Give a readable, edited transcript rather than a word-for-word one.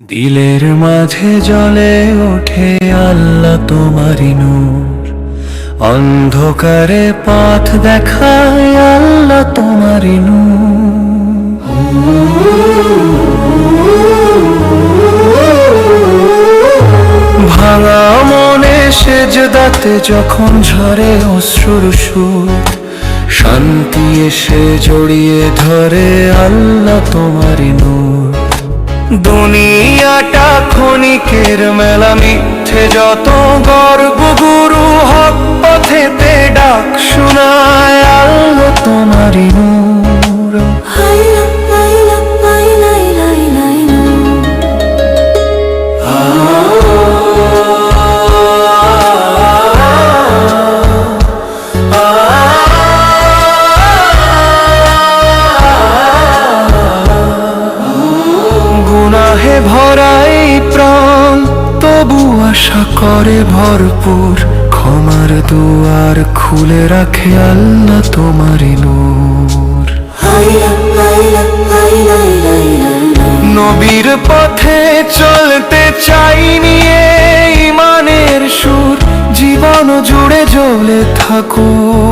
দিলের মাঝে জ্বলে ওঠে আল্লাহ তোমারি নূর, অন্ধকারে পথ দেখায় আল্লাহ তোমারি নূর। ভাঙা মনে সেজদাতে যখন ঝরে অশ্রুর সুর, শান্তি এসে জড়িয়ে ধরে আল্লাহ তোমারি নূর। দুনিয়াটা ক্ষণিকের মেলা, মিথ্যে যত গর্ব গুরু হক পথেতে ডাক শোনায় আল্লাহ তোমারি নূর। গুনাহে ভরাই প্রাণ তবু আশা করে ভরপুর, ক্ষমার দুয়ার খুলে রাখে আল্লাহ তোমারি নূর। নবীর পথে চলতে চাই নিয়ে ইমানের সুর, জীবন জুড়ে জ্বলে থাকুক